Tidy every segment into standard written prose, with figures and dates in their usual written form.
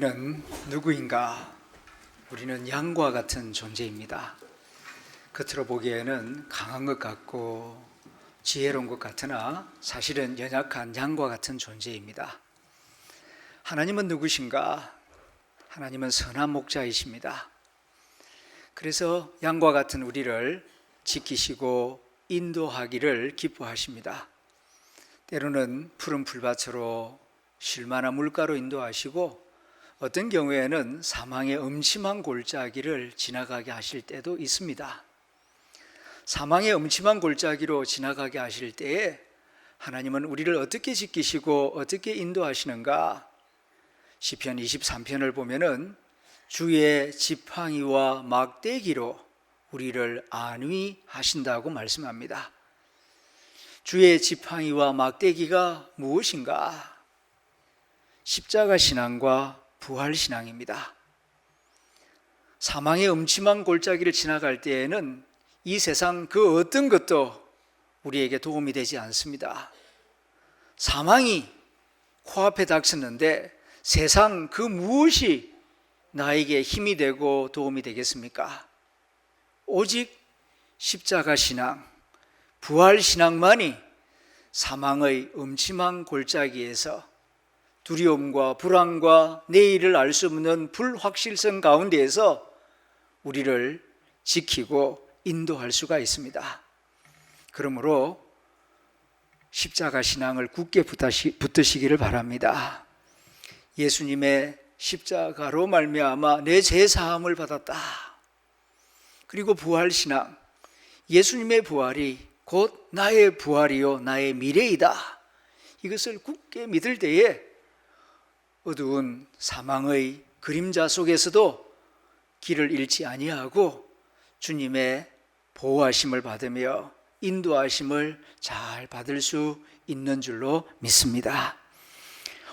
우리는 누구인가? 우리는 양과 같은 존재입니다. 겉으로 보기에는 강한 것 같고 지혜로운 것 같으나 사실은 연약한 양과 같은 존재입니다. 하나님은 누구신가? 하나님은 선한 목자이십니다. 그래서 양과 같은 우리를 지키시고 인도하기를 기뻐하십니다. 때로는 푸른 풀밭으로 쉴만한 물가로 인도하시고 어떤 경우에는 사망의 음침한 골짜기를 지나가게 하실 때도 있습니다. 사망의 음침한 골짜기로 지나가게 하실 때에 하나님은 우리를 어떻게 지키시고 어떻게 인도하시는가? 시편 23편을 보면은 주의 지팡이와 막대기로 우리를 안위하신다고 말씀합니다. 주의 지팡이와 막대기가 무엇인가? 십자가 신앙과 부활 신앙입니다. 사망의 음침한 골짜기를 지나갈 때에는 이 세상 그 어떤 것도 우리에게 도움이 되지 않습니다. 사망이 코앞에 닥쳤는데 세상 그 무엇이 나에게 힘이 되고 도움이 되겠습니까? 오직 십자가 신앙, 부활 신앙만이 사망의 음침한 골짜기에서 두려움과 불안과 내일을 알 수 없는 불확실성 가운데에서 우리를 지키고 인도할 수가 있습니다. 그러므로 십자가 신앙을 굳게 붙드시기를 바랍니다. 예수님의 십자가로 말미암아 내 죄 사함을 받았다. 그리고 부활 신앙, 예수님의 부활이 곧 나의 부활이요 나의 미래이다. 이것을 굳게 믿을 때에 어두운 사망의 그림자 속에서도 길을 잃지 아니하고 주님의 보호하심을 받으며 인도하심을 잘 받을 수 있는 줄로 믿습니다.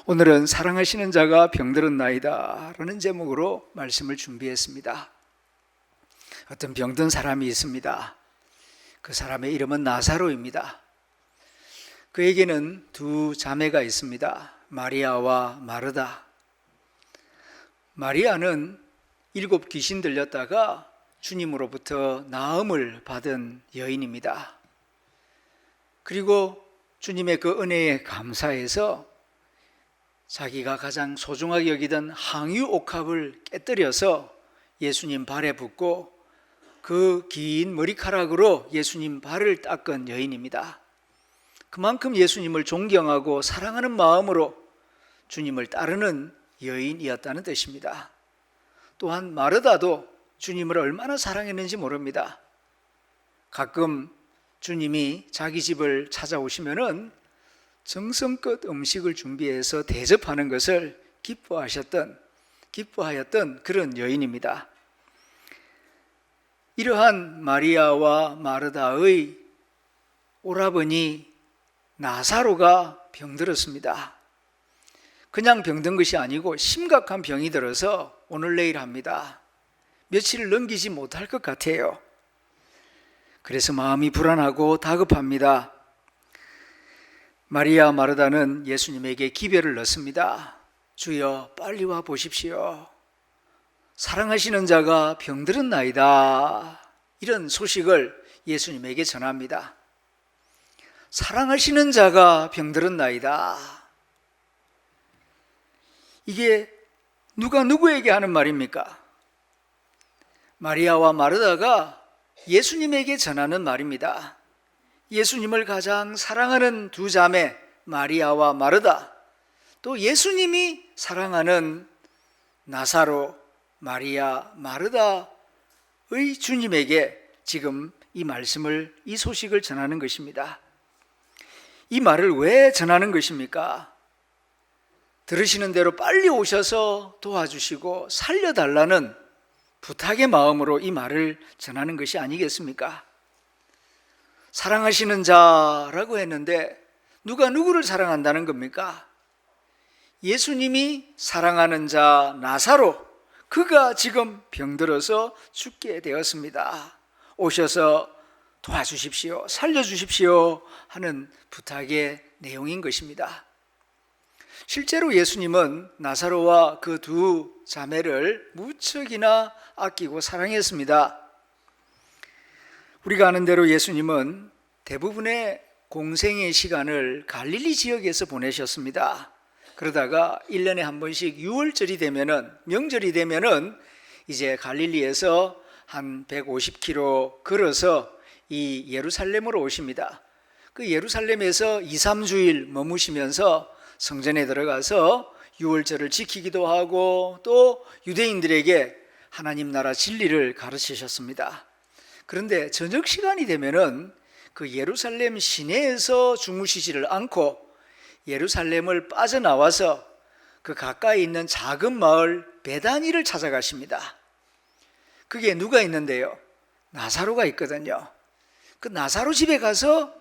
오늘은 사랑하시는 자가 병들었나이다 라는 제목으로 말씀을 준비했습니다. 어떤 병든 사람이 있습니다. 그 사람의 이름은 나사로입니다. 그에게는 두 자매가 있습니다. 마리아와 마르다. 마리아는 7 귀신 들렸다가 주님으로부터 나음을 받은 여인입니다. 그리고 주님의 그 은혜에 감사해서 자기가 가장 소중하게 여기던 항유 옥합을 깨뜨려서 예수님 발에 붓고 그 긴 머리카락으로 예수님 발을 닦은 여인입니다. 그만큼 예수님을 존경하고 사랑하는 마음으로 주님을 따르는 여인이었다는 뜻입니다. 또한 마르다도 주님을 얼마나 사랑했는지 모릅니다. 가끔 주님이 자기 집을 찾아오시면은 정성껏 음식을 준비해서 대접하는 것을 기뻐하였던 그런 여인입니다. 이러한 마리아와 마르다의 오라버니 나사로가 병들었습니다. 그냥 병든 것이 아니고 심각한 병이 들어서 오늘 내일 합니다. 며칠을 넘기지 못할 것 같아요. 그래서 마음이 불안하고 다급합니다. 마리아 마르다는 예수님에게 기별을 넣습니다. 주여 빨리 와 보십시오. 사랑하시는 자가 병들었나이다. 이런 소식을 예수님에게 전합니다. 사랑하시는 자가 병들었나이다. 이게 누가 누구에게 하는 말입니까? 마리아와 마르다가 예수님에게 전하는 말입니다. 예수님을 가장 사랑하는 두 자매 마리아와 마르다, 또 예수님이 사랑하는 나사로, 마리아, 마르다의 주님에게 지금 이 말씀을, 이 소식을 전하는 것입니다. 이 말을 왜 전하는 것입니까? 들으시는 대로 빨리 오셔서 도와주시고 살려달라는 부탁의 마음으로 이 말을 전하는 것이 아니겠습니까? 사랑하시는 자라고 했는데 누가 누구를 사랑한다는 겁니까? 예수님이 사랑하는 자 나사로, 그가 지금 병들어서 죽게 되었습니다. 오셔서 도와주십시오, 살려주십시오 하는 부탁의 내용인 것입니다. 실제로 예수님은 나사로와 그 두 자매를 무척이나 아끼고 사랑했습니다. 우리가 아는 대로 예수님은 대부분의 공생의 시간을 갈릴리 지역에서 보내셨습니다. 그러다가 1년에 한 번씩 6월절이 되면은, 명절이 되면은 이제 갈릴리에서 한 150km 걸어서 이 예루살렘으로 오십니다. 그 예루살렘에서 2, 3주일 머무시면서 성전에 들어가서 6월절을 지키기도 하고 또 유대인들에게 하나님 나라 진리를 가르치셨습니다. 그런데 저녁 시간이 되면은 그 예루살렘 시내에서 주무시지를 않고 예루살렘을 빠져나와서 그 가까이 있는 작은 마을 베다니를 찾아가십니다. 그게 누가 있는데요? 나사로가 있거든요. 그 나사로 집에 가서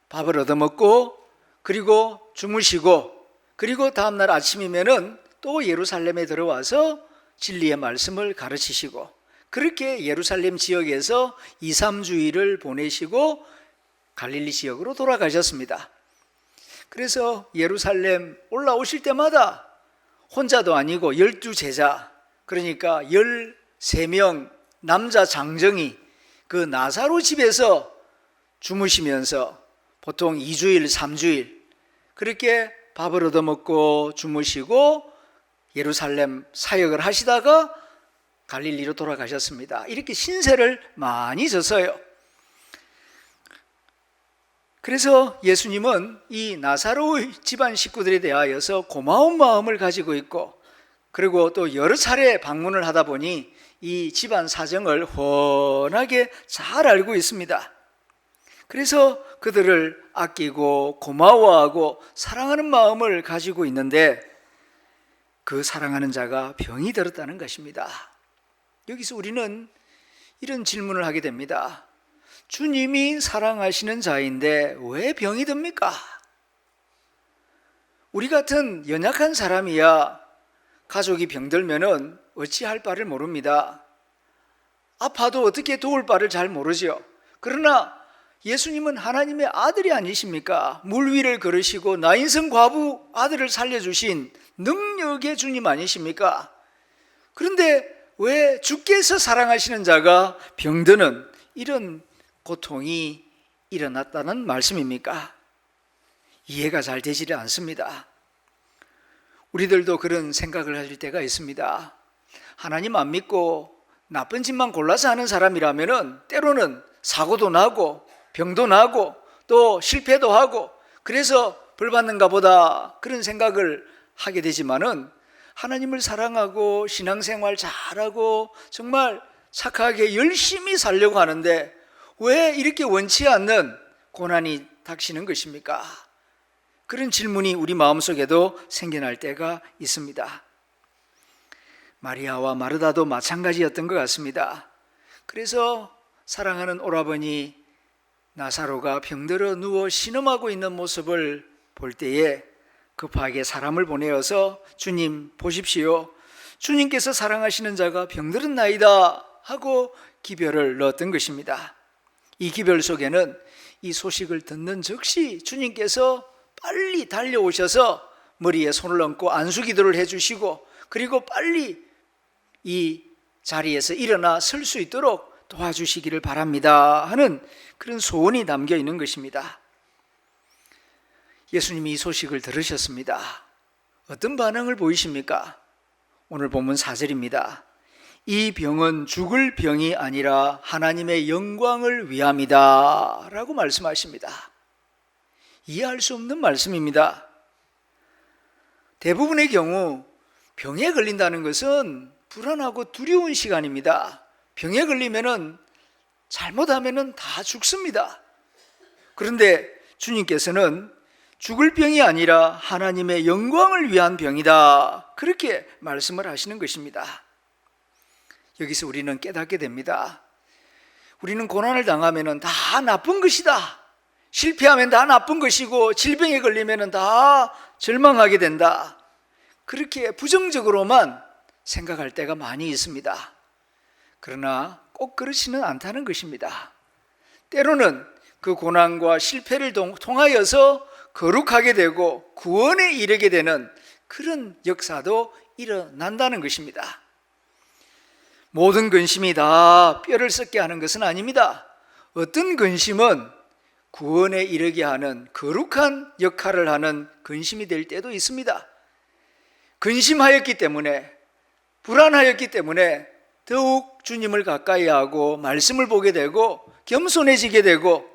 밥을 얻어먹고 그리고 주무시고 그리고 다음날 아침이면은 또 예루살렘에 들어와서 진리의 말씀을 가르치시고 그렇게 예루살렘 지역에서 2, 3주일을 보내시고 갈릴리 지역으로 돌아가셨습니다. 그래서 예루살렘 올라오실 때마다 혼자도 아니고 12제자, 그러니까 13명 남자 장정이 그 나사로 집에서 주무시면서 보통 2주일, 3주일 그렇게 밥을 얻어먹고 주무시고 예루살렘 사역을 하시다가 갈릴리로 돌아가셨습니다. 이렇게 신세를 많이 졌어요. 그래서 예수님은 이 나사로 집안 식구들에 대하여서 고마운 마음을 가지고 있고 그리고 또 여러 차례 방문을 하다 보니 이 집안 사정을 훤하게 잘 알고 있습니다. 그래서 그들을 아끼고 고마워하고 사랑하는 마음을 가지고 있는데 그 사랑하는 자가 병이 들었다는 것입니다. 여기서 우리는 이런 질문을 하게 됩니다. 주님이 사랑하시는 자인데 왜 병이 듭니까? 우리 같은 연약한 사람이야 가족이 병들면은 어찌할 바를 모릅니다. 아파도 어떻게 도울 바를 잘 모르죠. 그러나 예수님은 하나님의 아들이 아니십니까? 물 위를 걸으시고 나인성 과부 아들을 살려주신 능력의 주님 아니십니까? 그런데 왜 주께서 사랑하시는 자가 병드는 이런 고통이 일어났다는 말씀입니까? 이해가 잘 되지 않습니다. 우리들도 그런 생각을 하실 때가 있습니다. 하나님 안 믿고 나쁜 짓만 골라서 하는 사람이라면 때로는 사고도 나고 병도 나고 또 실패도 하고 그래서 벌 받는가 보다 그런 생각을 하게 되지만은 하나님을 사랑하고 신앙생활 잘하고 정말 착하게 열심히 살려고 하는데 왜 이렇게 원치 않는 고난이 닥치는 것입니까? 그런 질문이 우리 마음속에도 생겨날 때가 있습니다. 마리아와 마르다도 마찬가지였던 것 같습니다. 그래서 사랑하는 오라버니 나사로가 병들어 누워 신음하고 있는 모습을 볼 때에 급하게 사람을 보내어서 주님 보십시오. 주님께서 사랑하시는 자가 병들었나이다 하고 기별을 넣었던 것입니다. 이 기별 속에는 이 소식을 듣는 즉시 주님께서 빨리 달려오셔서 머리에 손을 얹고 안수기도를 해주시고 그리고 빨리 이 자리에서 일어나 설 수 있도록 도와주시기를 바랍니다 하는 그런 소원이 담겨 있는 것입니다. 예수님이 이 소식을 들으셨습니다. 어떤 반응을 보이십니까? 오늘 본문 4절입니다. 이 병은 죽을 병이 아니라 하나님의 영광을 위함이다 라고 말씀하십니다. 이해할 수 없는 말씀입니다. 대부분의 경우 병에 걸린다는 것은 불안하고 두려운 시간입니다. 병에 걸리면은 잘못하면은 다 죽습니다. 그런데 주님께서는 죽을 병이 아니라 하나님의 영광을 위한 병이다 그렇게 말씀을 하시는 것입니다. 여기서 우리는 깨닫게 됩니다. 우리는 고난을 당하면은 다 나쁜 것이다. 실패하면 다 나쁜 것이고 질병에 걸리면은 다 절망하게 된다. 그렇게 부정적으로만 생각할 때가 많이 있습니다. 그러나 꼭 그렇지는 않다는 것입니다. 때로는 그 고난과 실패를 통하여서 거룩하게 되고 구원에 이르게 되는 그런 역사도 일어난다는 것입니다. 모든 근심이 다 뼈를 썩게 하는 것은 아닙니다. 어떤 근심은 구원에 이르게 하는 거룩한 역할을 하는 근심이 될 때도 있습니다. 근심하였기 때문에, 불안하였기 때문에 더욱 주님을 가까이 하고 말씀을 보게 되고 겸손해지게 되고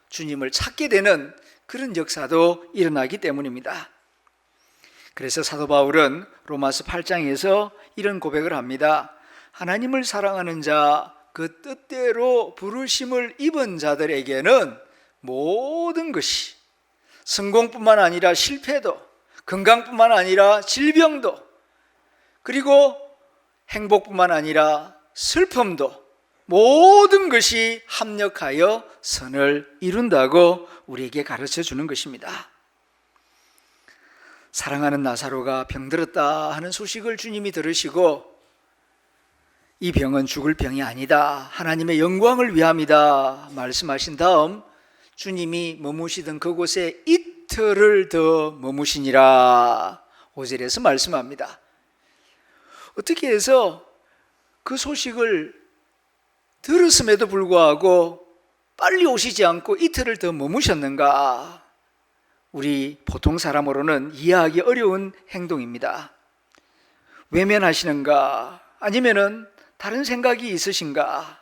주님을 찾게 되는 그런 역사도 일어나기 때문입니다. 그래서 사도 바울은 로마서 8장에서 이런 고백을 합니다. 하나님을 사랑하는 자, 그 뜻대로 부르심을 입은 자들에게는 모든 것이, 성공뿐만 아니라 실패도, 건강뿐만 아니라 질병도, 그리고 행복뿐만 아니라 슬픔도, 모든 것이 합력하여 선을 이룬다고 우리에게 가르쳐 주는 것입니다. 사랑하는 나사로가 병들었다 하는 소식을 주님이 들으시고, 이 병은 죽을 병이 아니다, 하나님의 영광을 위함이다 말씀하신 다음 주님이 머무시던 그곳에 이틀을 더 머무시니라 5절에서 말씀합니다. 어떻게 해서 그 소식을 들었음에도 불구하고 빨리 오시지 않고 이틀을 더 머무셨는가? 우리 보통 사람으로는 이해하기 어려운 행동입니다. 외면하시는가? 아니면은 다른 생각이 있으신가?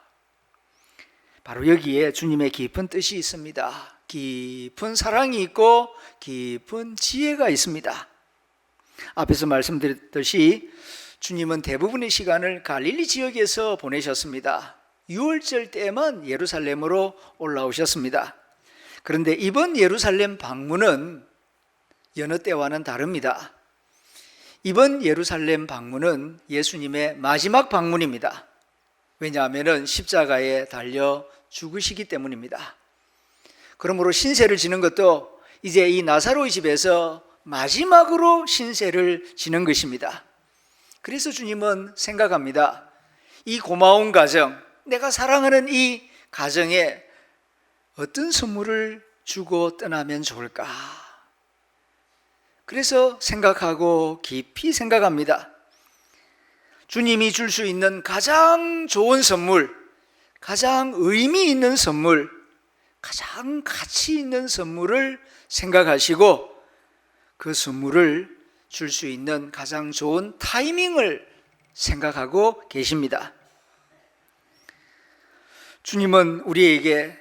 바로 여기에 주님의 깊은 뜻이 있습니다. 깊은 사랑이 있고 깊은 지혜가 있습니다. 앞에서 말씀드렸듯이 주님은 대부분의 시간을 갈릴리 지역에서 보내셨습니다. 6월절 때만 예루살렘으로 올라오셨습니다. 그런데 이번 예루살렘 방문은 여느 때와는 다릅니다. 이번 예루살렘 방문은 예수님의 마지막 방문입니다. 왜냐하면 십자가에 달려 죽으시기 때문입니다. 그러므로 신세를 지는 것도 이제 이 나사로의 집에서 마지막으로 신세를 지는 것입니다. 그래서 주님은 생각합니다. 이 고마운 가정, 내가 사랑하는 이 가정에 어떤 선물을 주고 떠나면 좋을까? 그래서 생각하고 깊이 생각합니다. 주님이 줄 수 있는 가장 좋은 선물, 가장 의미 있는 선물, 가장 가치 있는 선물을 생각하시고 그 선물을 줄 수 있는 가장 좋은 타이밍을 생각하고 계십니다. 주님은 우리에게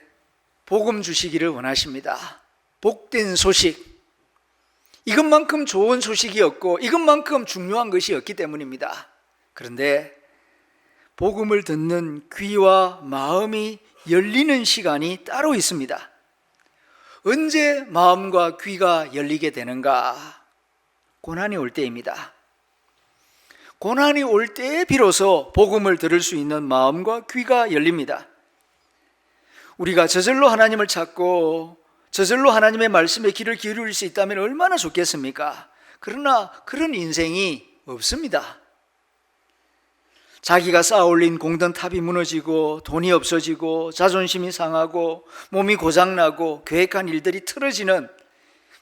복음 주시기를 원하십니다. 복된 소식, 이것만큼 좋은 소식이 없고 이것만큼 중요한 것이 없기 때문입니다. 그런데 복음을 듣는 귀와 마음이 열리는 시간이 따로 있습니다. 언제 마음과 귀가 열리게 되는가? 고난이 올 때입니다. 고난이 올 때에 비로소 복음을 들을 수 있는 마음과 귀가 열립니다. 우리가 저절로 하나님을 찾고 저절로 하나님의 말씀에 귀를 기울일 수 있다면 얼마나 좋겠습니까? 그러나 그런 인생이 없습니다. 자기가 쌓아올린 공든탑이 무너지고 돈이 없어지고 자존심이 상하고 몸이 고장나고 계획한 일들이 틀어지는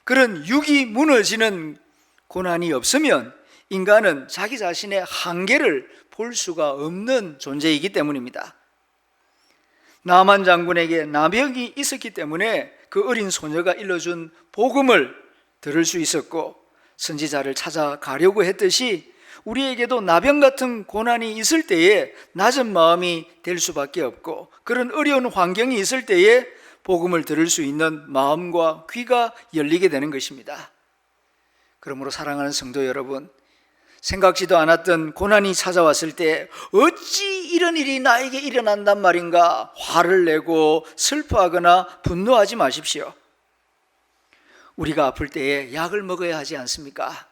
그런 육이 무너지는 고난이 없으면 인간은 자기 자신의 한계를 볼 수가 없는 존재이기 때문입니다. 나만 장군에게 나병이 있었기 때문에 그 어린 소녀가 일러준 복음을 들을 수 있었고 선지자를 찾아가려고 했듯이 우리에게도 나병 같은 고난이 있을 때에 낮은 마음이 될 수밖에 없고 그런 어려운 환경이 있을 때에 복음을 들을 수 있는 마음과 귀가 열리게 되는 것입니다. 그러므로 사랑하는 성도 여러분, 생각지도 않았던 고난이 찾아왔을 때 어찌 이런 일이 나에게 일어난단 말인가 화를 내고 슬퍼하거나 분노하지 마십시오. 우리가 아플 때에 약을 먹어야 하지 않습니까?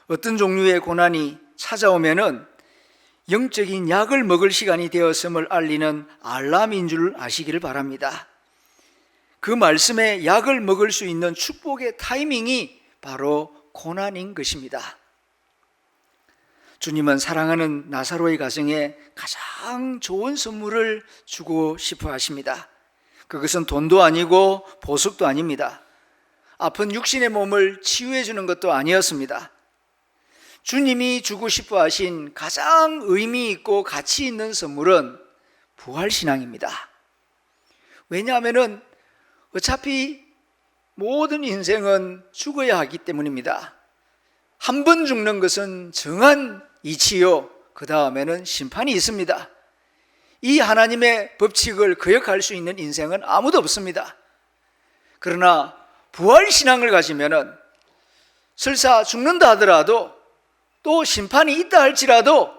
어떤 종류의 고난이 찾아오면은 영적인 약을 먹을 시간이 되었음을 알리는 알람인 줄 아시기를 바랍니다. 그 말씀에 약을 먹을 수 있는 축복의 타이밍이 바로 고난인 것입니다. 주님은 사랑하는 나사로의 가정에 가장 좋은 선물을 주고 싶어 하십니다. 그것은 돈도 아니고 보석도 아닙니다. 아픈 육신의 몸을 치유해 주는 것도 아니었습니다. 주님이 주고 싶어 하신 가장 의미 있고 가치 있는 선물은 부활신앙입니다. 왜냐하면 어차피 모든 인생은 죽어야 하기 때문입니다. 한 번 죽는 것은 정한 이치요, 그 다음에는 심판이 있습니다. 이 하나님의 법칙을 거역할 수 있는 인생은 아무도 없습니다. 그러나 부활신앙을 가지면은 설사 죽는다 하더라도 또 심판이 있다 할지라도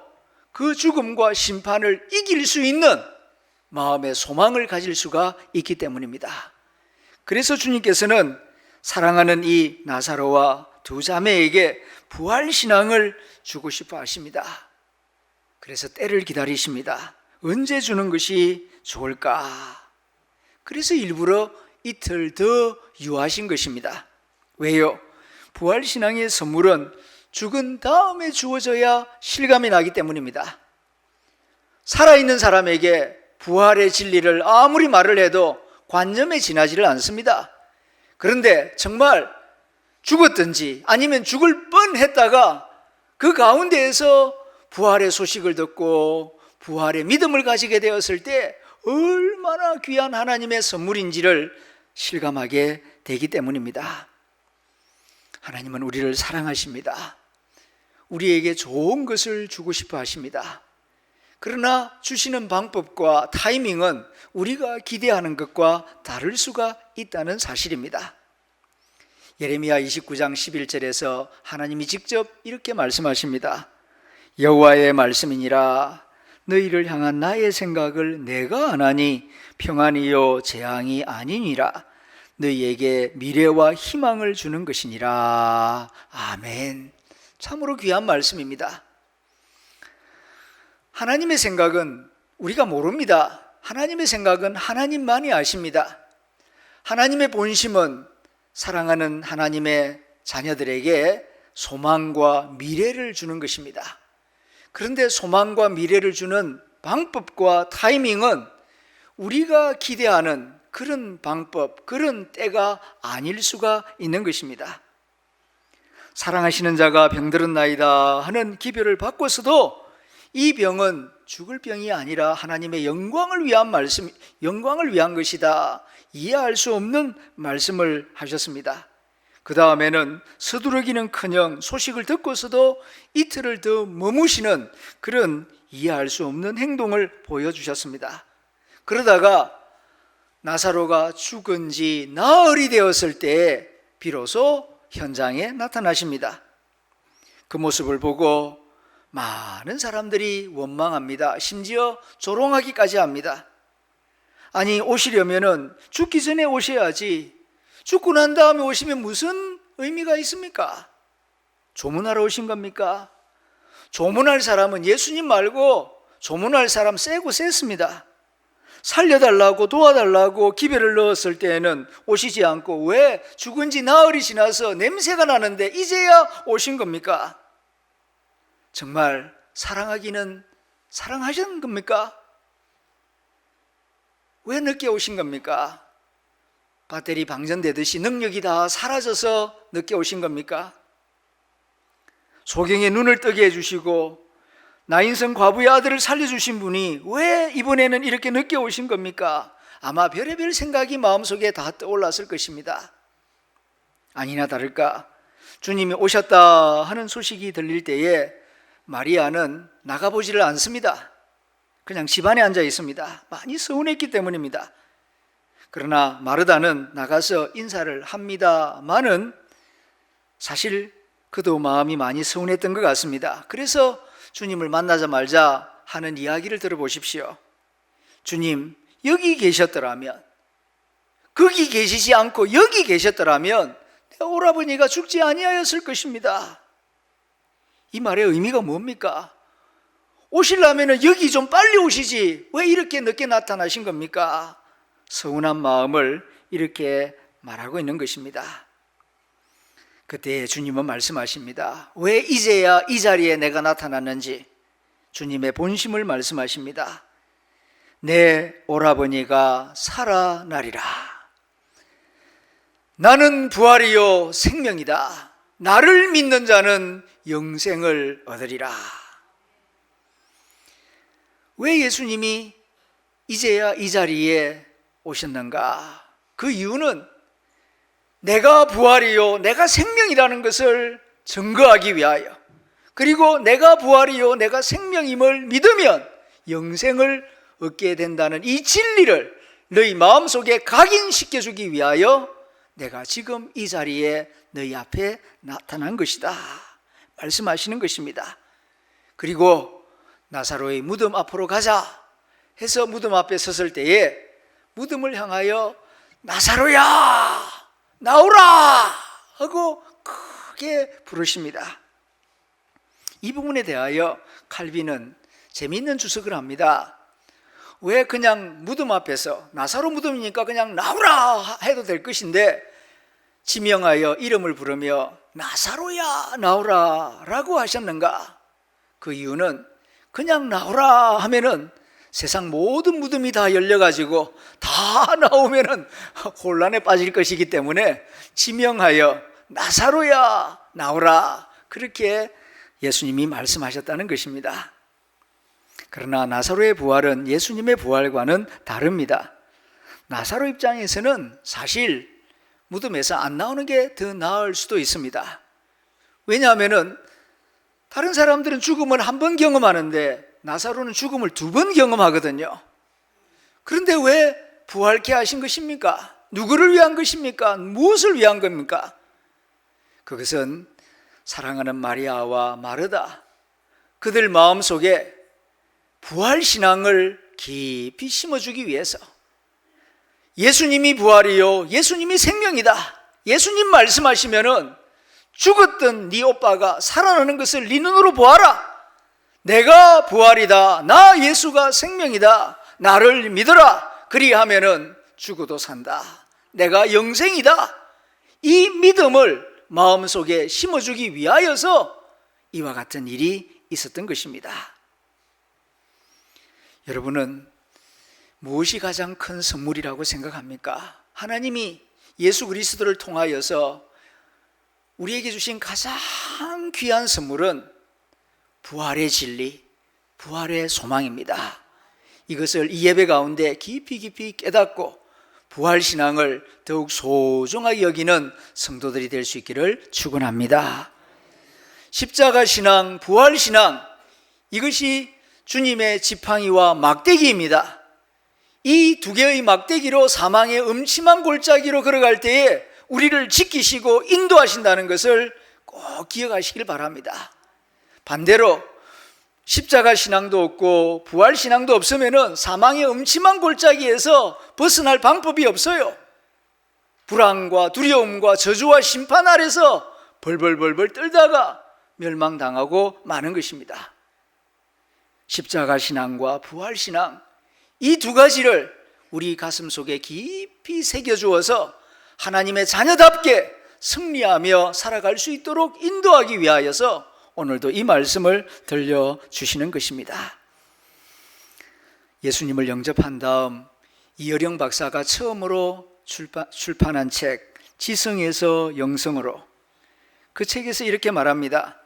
그 죽음과 심판을 이길 수 있는 마음의 소망을 가질 수가 있기 때문입니다. 그래서 주님께서는 사랑하는 이 나사로와 두 자매에게 부활신앙을 주고 싶어 하십니다. 그래서 때를 기다리십니다. 언제 주는 것이 좋을까? 그래서 일부러 이틀 더 유하신 것입니다. 왜요? 부활신앙의 선물은 죽은 다음에 주어져야 실감이 나기 때문입니다. 살아있는 사람에게 부활의 진리를 아무리 말을 해도 관념에 지나지를 않습니다. 그런데 정말 죽었든지 아니면 죽을 뻔했다가 그 가운데에서 부활의 소식을 듣고 부활의 믿음을 가지게 되었을 때 얼마나 귀한 하나님의 선물인지를 실감하게 되기 때문입니다. 하나님은 우리를 사랑하십니다. 우리에게 좋은 것을 주고 싶어 하십니다. 그러나 주시는 방법과 타이밍은 우리가 기대하는 것과 다를 수가 있다는 사실입니다. 예레미야 29장 11절에서 하나님이 직접 이렇게 말씀하십니다. 여호와의 말씀이니라. 너희를 향한 나의 생각을 내가 아나니 평안이요 재앙이 아니니라. 너희에게 미래와 희망을 주는 것이니라. 아멘. 참으로 귀한 말씀입니다. 하나님의 생각은 우리가 모릅니다. 하나님의 생각은 하나님만이 아십니다. 하나님의 본심은 사랑하는 하나님의 자녀들에게 소망과 미래를 주는 것입니다. 그런데 소망과 미래를 주는 방법과 타이밍은 우리가 기대하는 그런 방법, 그런 때가 아닐 수가 있는 것입니다. 사랑하시는 자가 병들었나이다 하는 기별을 바꿔서도 이 병은 죽을 병이 아니라 하나님의 영광을 위한 말씀, 영광을 위한 것이다. 이해할 수 없는 말씀을 하셨습니다. 그 다음에는 서두르기는커녕 소식을 듣고서도 이틀을 더 머무시는 그런 이해할 수 없는 행동을 보여주셨습니다. 그러다가 나사로가 죽은 지 나흘이 되었을 때 비로소 현장에 나타나십니다. 그 모습을 보고 많은 사람들이 원망합니다. 심지어 조롱하기까지 합니다. 아니, 오시려면은 죽기 전에 오셔야지. 죽고 난 다음에 오시면 무슨 의미가 있습니까? 조문하러 오신 겁니까? 조문할 사람은 예수님 말고 조문할 사람 세고 셌습니다. 살려달라고 도와달라고 기별을 넣었을 때에는 오시지 않고 왜 죽은 지 나흘이 지나서 냄새가 나는데 이제야 오신 겁니까? 정말 사랑하기는 사랑하신 겁니까? 왜 늦게 오신 겁니까? 배터리 방전되듯이 능력이 다 사라져서 늦게 오신 겁니까? 소경의 눈을 뜨게 해주시고 나인성 과부의 아들을 살려주신 분이 왜 이번에는 이렇게 늦게 오신 겁니까? 아마 별의별 생각이 마음속에 다 떠올랐을 것입니다. 아니나 다를까 주님이 오셨다 하는 소식이 들릴 때에 마리아는 나가보지를 않습니다. 그냥 집안에 앉아 있습니다. 많이 서운했기 때문입니다. 그러나 마르다는 나가서 인사를 합니다마는 사실 그도 마음이 많이 서운했던 것 같습니다. 그래서 주님을 만나자마자 하는 이야기를 들어보십시오. 주님, 여기 계셨더라면, 거기 계시지 않고 여기 계셨더라면 내 오라버니가 죽지 아니하였을 것입니다. 이 말의 의미가 뭡니까? 오시려면 여기 좀 빨리 오시지 왜 이렇게 늦게 나타나신 겁니까? 서운한 마음을 이렇게 말하고 있는 것입니다. 그때 주님은 말씀하십니다. 왜 이제야 이 자리에 내가 나타났는지 주님의 본심을 말씀하십니다. 내 오라버니가 살아나리라. 나는 부활이요 생명이다. 나를 믿는 자는 영생을 얻으리라. 왜 예수님이 이제야 이 자리에 오셨는가? 그 이유는 내가 부활이요 내가 생명이라는 것을 증거하기 위하여, 그리고 내가 부활이요 내가 생명임을 믿으면 영생을 얻게 된다는 이 진리를 너희 마음속에 각인시켜주기 위하여 내가 지금 이 자리에 너희 앞에 나타난 것이다 말씀하시는 것입니다. 그리고 나사로의 무덤 앞으로 가자 해서 무덤 앞에 섰을 때에 무덤을 향하여 나사로야 나오라 하고 크게 부르십니다. 이 부분에 대하여 칼빈은 재미있는 주석을 합니다. 왜 그냥 무덤 앞에서, 나사로 무덤이니까 그냥 나오라 해도 될 것인데 지명하여 이름을 부르며 나사로야 나오라 라고 하셨는가? 그 이유는 그냥 나오라 하면은 세상 모든 무덤이 다 열려가지고 다 나오면은 혼란에 빠질 것이기 때문에 지명하여 나사로야 나오라 그렇게 예수님이 말씀하셨다는 것입니다. 그러나 나사로의 부활은 예수님의 부활과는 다릅니다. 나사로 입장에서는 사실 무덤에서 안 나오는 게 더 나을 수도 있습니다. 왜냐하면 다른 사람들은 죽음을 한 번 경험하는데 나사로는 죽음을 2번 경험하거든요. 그런데 왜 부활케 하신 것입니까? 누구를 위한 것입니까? 무엇을 위한 겁니까? 그것은 사랑하는 마리아와 마르다, 그들 마음속에 부활신앙을 깊이 심어주기 위해서, 예수님이 부활이요 예수님이 생명이다, 예수님 말씀하시면은 죽었던 네 오빠가 살아나는 것을 네 눈으로 보아라, 내가 부활이다, 나 예수가 생명이다, 나를 믿어라, 그리하면은 죽어도 산다, 내가 영생이다, 이 믿음을 마음속에 심어주기 위하여서 이와 같은 일이 있었던 것입니다. 여러분은 무엇이 가장 큰 선물이라고 생각합니까? 하나님이 예수 그리스도를 통하여서 우리에게 주신 가장 귀한 선물은 부활의 진리, 부활의 소망입니다. 이것을 이 예배 가운데 깊이 깨닫고 부활신앙을 더욱 소중하게 여기는 성도들이 될 수 있기를 축원합니다. 십자가신앙, 부활신앙, 이것이 주님의 지팡이와 막대기입니다. 이 2개의 막대기로 사망의 음침한 골짜기로 걸어갈 때에 우리를 지키시고 인도하신다는 것을 꼭 기억하시길 바랍니다. 반대로 십자가 신앙도 없고 부활 신앙도 없으면 사망의 음침한 골짜기에서 벗어날 방법이 없어요. 불안과 두려움과 저주와 심판 아래서 벌벌 떨다가 멸망당하고 마는 것입니다. 십자가 신앙과 부활 신앙, 이 2가지를 우리 가슴 속에 깊이 새겨주어서 하나님의 자녀답게 승리하며 살아갈 수 있도록 인도하기 위하여서 오늘도 이 말씀을 들려주시는 것입니다. 예수님을 영접한 다음 이어령 박사가 처음으로 출판한 책 지성에서 영성으로, 그 책에서 이렇게 말합니다.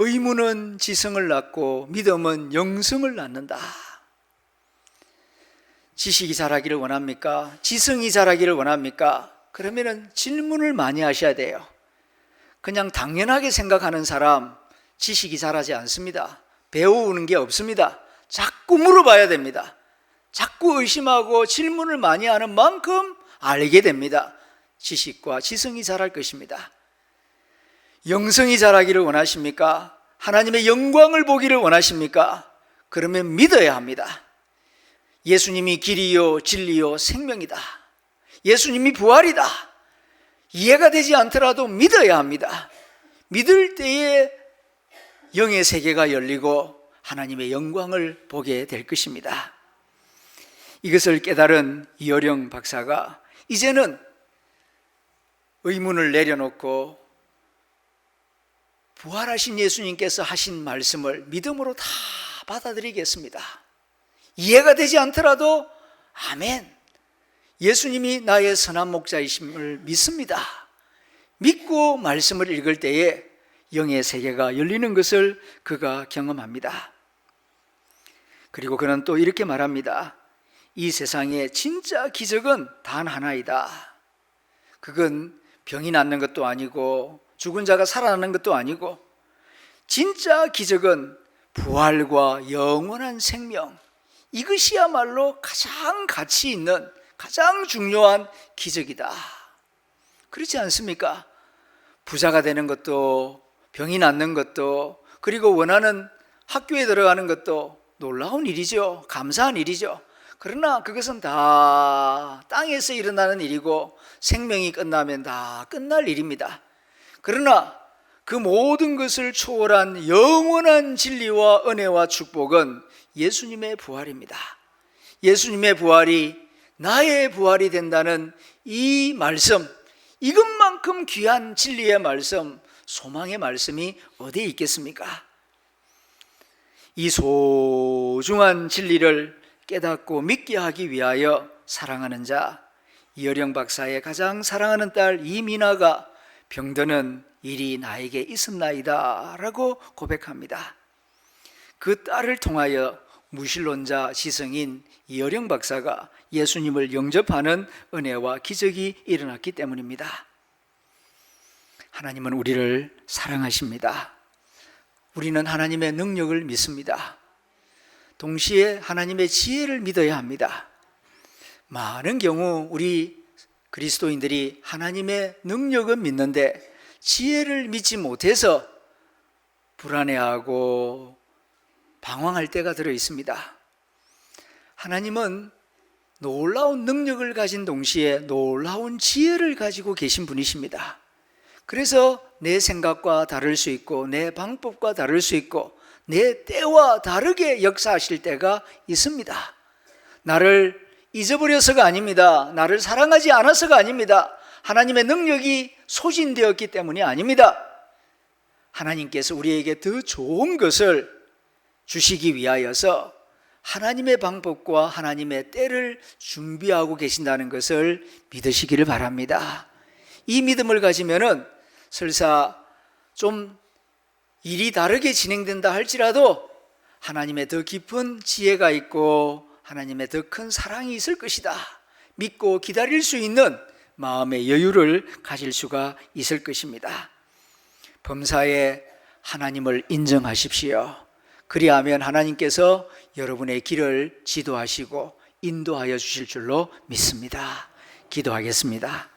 의문은 지성을 낳고 믿음은 영성을 낳는다. 지식이 자라기를 원합니까? 지성이 자라기를 원합니까? 그러면 질문을 많이 하셔야 돼요. 그냥 당연하게 생각하는 사람 지식이 자라지 않습니다. 배우는 게 없습니다. 자꾸 물어봐야 됩니다. 자꾸 의심하고 질문을 많이 하는 만큼 알게 됩니다. 지식과 지성이 자랄 것입니다. 영성이 자라기를 원하십니까? 하나님의 영광을 보기를 원하십니까? 그러면 믿어야 합니다. 예수님이 길이요 진리요 생명이다. 예수님이 부활이다. 이해가 되지 않더라도 믿어야 합니다. 믿을 때에 영의 세계가 열리고 하나님의 영광을 보게 될 것입니다. 이것을 깨달은 이어령 박사가 이제는 의문을 내려놓고 부활하신 예수님께서 하신 말씀을 믿음으로 다 받아들이겠습니다. 이해가 되지 않더라도 아멘, 예수님이 나의 선한 목자이심을 믿습니다. 믿고 말씀을 읽을 때에 영의 세계가 열리는 것을 그가 경험합니다. 그리고 그는 또 이렇게 말합니다. 이 세상에 진짜 기적은 단 하나이다. 그건 병이 낫는 것도 아니고 죽은 자가 살아나는 것도 아니고, 진짜 기적은 부활과 영원한 생명, 이것이야말로 가장 가치 있는, 가장 중요한 기적이다. 그렇지 않습니까? 부자가 되는 것도, 병이 낫는 것도, 그리고 원하는 학교에 들어가는 것도 놀라운 일이죠. 감사한 일이죠. 그러나 그것은 다 땅에서 일어나는 일이고 생명이 끝나면 다 끝날 일입니다. 그러나 그 모든 것을 초월한 영원한 진리와 은혜와 축복은 예수님의 부활입니다. 예수님의 부활이 나의 부활이 된다는 이 말씀, 이것만큼 귀한 진리의 말씀, 소망의 말씀이 어디에 있겠습니까? 이 소중한 진리를 깨닫고 믿게 하기 위하여 사랑하는 자, 이어령 박사의 가장 사랑하는 딸 이민아가 병드는 일이 나에게 있었나이다 라고 고백합니다. 그 딸을 통하여 무신론자 지성인 이어령 박사가 예수님을 영접하는 은혜와 기적이 일어났기 때문입니다. 하나님은 우리를 사랑하십니다. 우리는 하나님의 능력을 믿습니다. 동시에 하나님의 지혜를 믿어야 합니다. 많은 경우 우리 그리스도인들이 하나님의 능력은 믿는데 지혜를 믿지 못해서 불안해하고 방황할 때가 들어 있습니다. 하나님은 놀라운 능력을 가진 동시에 놀라운 지혜를 가지고 계신 분이십니다. 그래서 내 생각과 다를 수 있고 내 방법과 다를 수 있고 내 때와 다르게 역사하실 때가 있습니다. 나를 잊어버려서가 아닙니다. 나를 사랑하지 않아서가 아닙니다. 하나님의 능력이 소진되었기 때문이 아닙니다. 하나님께서 우리에게 더 좋은 것을 주시기 위하여서 하나님의 방법과 하나님의 때를 준비하고 계신다는 것을 믿으시기를 바랍니다. 이 믿음을 가지면은 설사 좀 일이 다르게 진행된다 할지라도 하나님의 더 깊은 지혜가 있고 하나님의 더 큰 사랑이 있을 것이다. 믿고 기다릴 수 있는 마음의 여유를 가질 수가 있을 것입니다. 범사에 하나님을 인정하십시오. 그리하면 하나님께서 여러분의 길을 지도하시고 인도하여 주실 줄로 믿습니다. 기도하겠습니다.